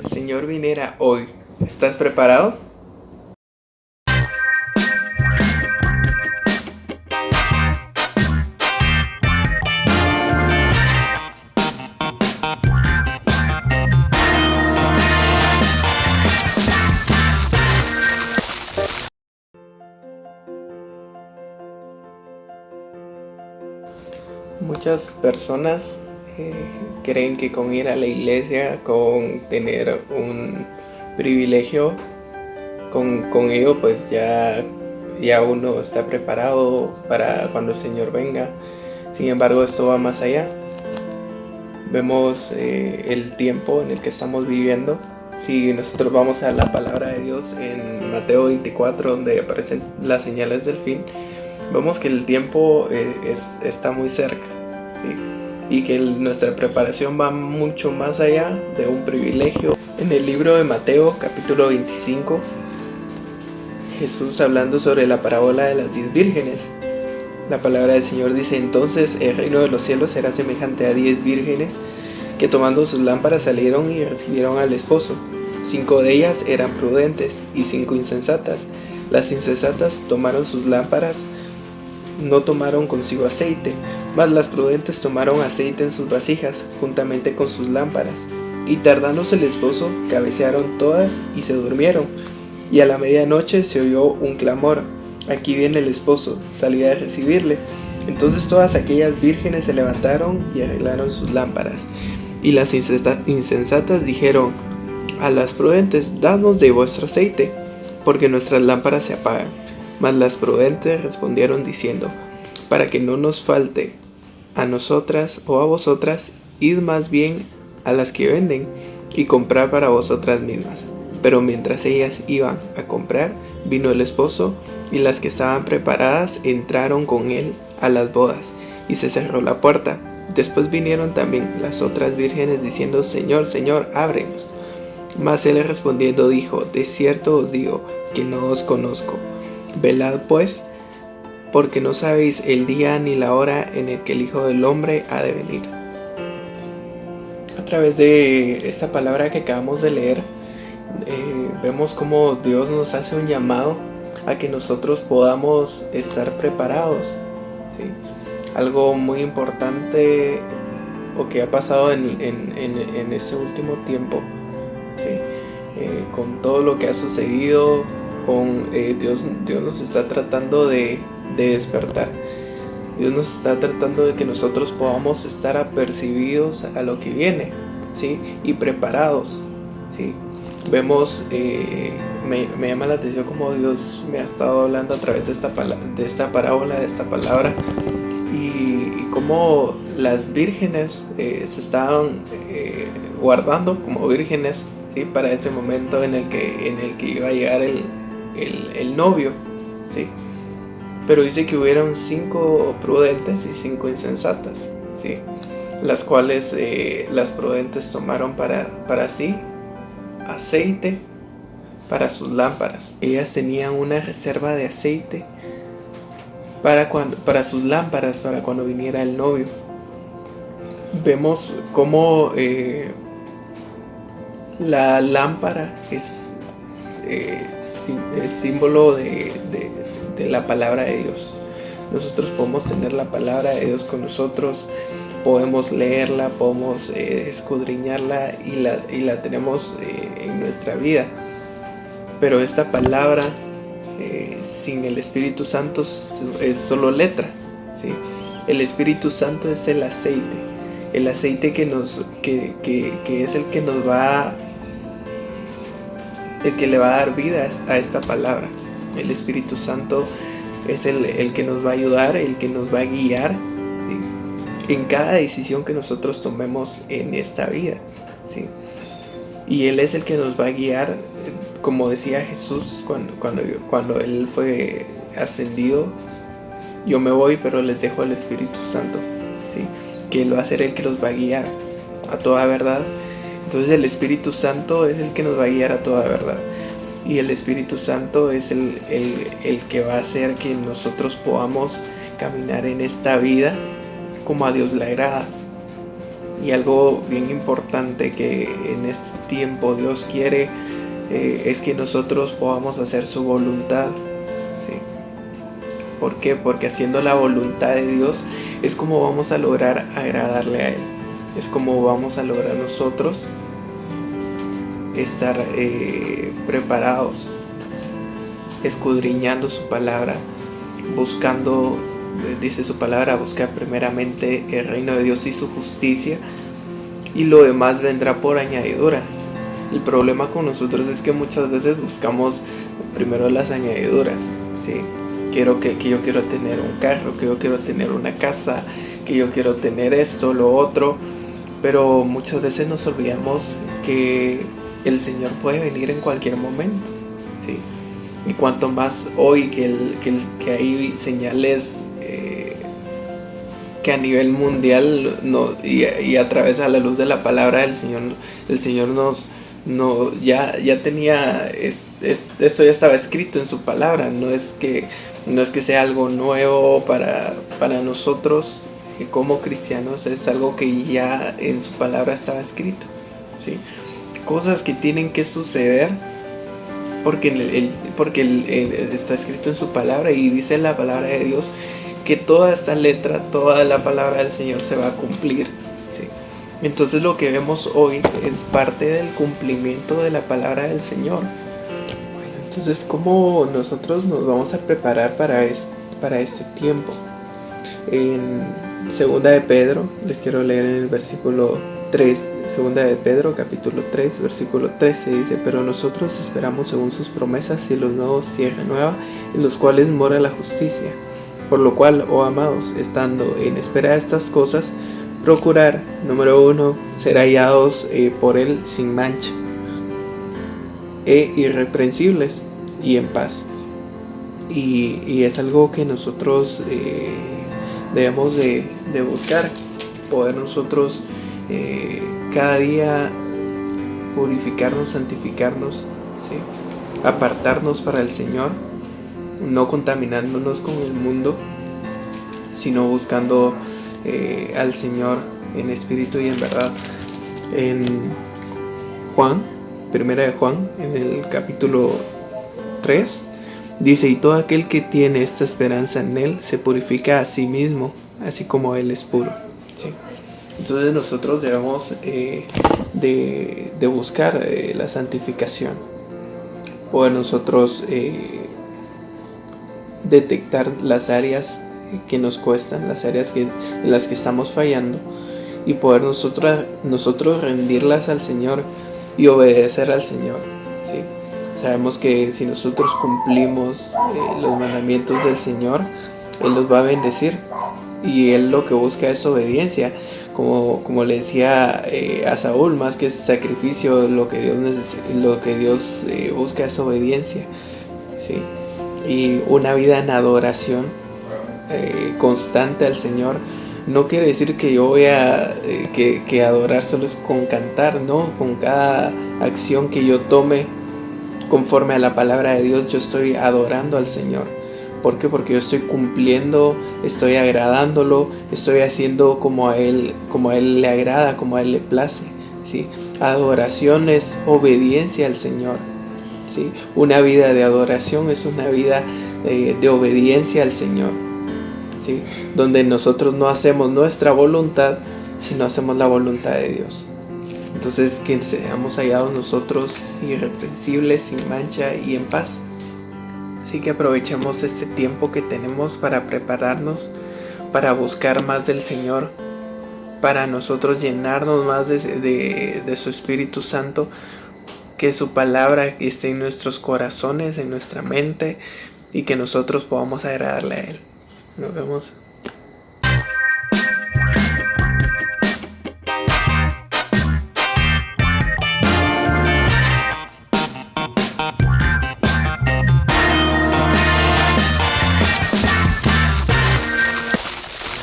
El Señor viniera hoy. ¿Estás preparado? Muchas personas creen que con ir a la iglesia, con tener un privilegio, con ello pues ya uno está preparado para cuando el Señor venga. Sin embargo, esto va más allá. Vemos el tiempo en el que estamos viviendo. Si nosotros vamos a la palabra de Dios en Mateo 24, donde aparecen las señales del fin, vemos que el tiempo está muy cerca, ¿sí? Y que nuestra preparación va mucho más allá de un privilegio. En el libro de Mateo, capítulo 25, Jesús hablando sobre la parábola de las 10 vírgenes, la palabra del Señor dice: entonces el reino de los cielos será semejante a 10 vírgenes que tomando sus lámparas salieron y recibieron al esposo. 5 de ellas eran prudentes y 5 insensatas. Las insensatas tomaron sus lámparas, no tomaron consigo aceite, mas las prudentes tomaron aceite en sus vasijas, juntamente con sus lámparas. Y tardándose el esposo, cabecearon todas y se durmieron. Y a la medianoche se oyó un clamor: aquí viene el esposo, salid a recibirle. Entonces todas aquellas vírgenes se levantaron y arreglaron sus lámparas. Y las insensatas dijeron a las prudentes: dadnos de vuestro aceite, porque nuestras lámparas se apagan. Mas las prudentes respondieron diciendo: para que no nos falte a nosotras o a vosotras, id más bien a las que venden y comprad para vosotras mismas. Pero mientras ellas iban a comprar, vino el esposo, y las que estaban preparadas entraron con él a las bodas, y se cerró la puerta. Después vinieron también las otras vírgenes diciendo: Señor, Señor, ábrenos. Mas él respondiendo dijo: de cierto os digo que no os conozco. Velad pues, porque no sabéis el día ni la hora en el que el Hijo del Hombre ha de venir. A través de esta palabra que acabamos de leer, vemos cómo Dios nos hace un llamado a que nosotros podamos estar preparados, ¿sí? Algo muy importante o que ha pasado en este último tiempo, ¿sí? Con todo lo que ha sucedido, Dios nos está tratando de despertar. Dios nos está tratando de que nosotros podamos estar apercibidos a lo que viene, ¿sí? Y preparados, ¿sí? Vemos, me llama la atención cómo Dios me ha estado hablando a través de esta parábola, de esta palabra, y cómo las vírgenes se estaban guardando como vírgenes, ¿sí? Para ese momento en el que iba a llegar el novio, ¿sí? Pero dice que hubieron 5 prudentes y 5 insensatas, ¿sí? Las cuales las prudentes tomaron para sí aceite para sus lámparas. Ellas tenían una reserva de aceite para sus lámparas, para cuando viniera el novio. Vemos cómo la lámpara es símbolo de la palabra de Dios. Nosotros podemos tener la palabra de Dios con nosotros, podemos leerla, podemos escudriñarla y la tenemos en nuestra vida. Pero esta palabra sin el Espíritu Santo es solo letra, ¿sí? El Espíritu Santo es el aceite que es el que nos va, el que le va a dar vida a esta palabra. El Espíritu Santo es el que nos va a ayudar, el que nos va a guiar, ¿sí? En cada decisión que nosotros tomemos en esta vida, ¿sí? Y Él es el que nos va a guiar, como decía Jesús cuando Él fue ascendido: yo me voy, pero les dejo al Espíritu Santo, ¿sí? Que Él va a ser el que los va a guiar a toda verdad. Entonces el Espíritu Santo es el que nos va a guiar a toda verdad. Y el Espíritu Santo es el que va a hacer que nosotros podamos caminar en esta vida como a Dios le agrada. Y algo bien importante que en este tiempo Dios quiere es que nosotros podamos hacer su voluntad. ¿Sí? ¿Por qué? Porque haciendo la voluntad de Dios es como vamos a lograr agradarle a Él. Es como vamos a lograr nosotros estar preparados, escudriñando su palabra, buscando, dice su palabra, buscar primeramente el reino de Dios y su justicia, y lo demás vendrá por añadidura. El problema con nosotros es que muchas veces buscamos primero las añadiduras, ¿sí? Que yo quiero tener un carro, que yo quiero tener una casa, que yo quiero tener esto, lo otro, pero muchas veces nos olvidamos que el Señor puede venir en cualquier momento, ¿sí? Y cuanto más hoy que hay señales que a nivel mundial y a través de la luz de la palabra del Señor, el Señor ya tenía esto ya estaba escrito en su palabra. No es que sea algo nuevo para nosotros como cristianos, es algo que ya en su palabra estaba escrito, ¿sí? Cosas que tienen que suceder porque está escrito en su palabra, y dice la palabra de Dios que toda esta letra, toda la palabra del Señor se va a cumplir, ¿sí? Entonces lo que vemos hoy es parte del cumplimiento de la palabra del Señor. Bueno, entonces, ¿cómo nosotros nos vamos a preparar para este tiempo? En Segunda de Pedro, les quiero leer en el versículo 3, Segunda de Pedro, capítulo 3, versículo 13, dice: pero nosotros esperamos según sus promesas cielos nuevos, tierra nueva, en los cuales mora la justicia. Por lo cual, oh amados, estando en espera de estas cosas, procurar, número 1, ser hallados por Él sin mancha, irreprensibles y en paz. Y es algo que nosotros debemos de buscar, poder nosotros cada día purificarnos, santificarnos, ¿sí? Apartarnos para el Señor, no contaminándonos con el mundo, sino buscando al Señor en espíritu y en verdad. En Primera de Juan, en el capítulo 3, dice: y todo aquel que tiene esta esperanza en Él se purifica a sí mismo, así como Él es puro, ¿sí? Entonces nosotros debemos de buscar la santificación, poder nosotros detectar las áreas que nos cuestan, las áreas en las que estamos fallando, y poder nosotros rendirlas al Señor y obedecer al Señor, ¿sí? Sabemos que si nosotros cumplimos los mandamientos del Señor, Él nos va a bendecir, y Él lo que busca es obediencia. Como le decía a Saúl, más que sacrificio, lo que Dios busca es obediencia, ¿sí? Y una vida en adoración constante al Señor. No quiere decir que yo voy a que adorar solo es con cantar, ¿no? Con cada acción que yo tome conforme a la palabra de Dios, yo estoy adorando al Señor. ¿Por qué? Porque yo estoy cumpliendo, estoy agradándolo, estoy haciendo como a Él le agrada, como a Él le place, ¿sí? Adoración es obediencia al Señor, ¿sí? Una vida de adoración es una vida de obediencia al Señor, ¿sí? Donde nosotros no hacemos nuestra voluntad, sino hacemos la voluntad de Dios. Entonces, que seamos hallados nosotros irreprensibles, sin mancha y en paz. Así que aprovechemos este tiempo que tenemos para prepararnos, para buscar más del Señor, para nosotros llenarnos más de su Espíritu Santo, que su palabra esté en nuestros corazones, en nuestra mente, y que nosotros podamos agradarle a Él. Nos vemos.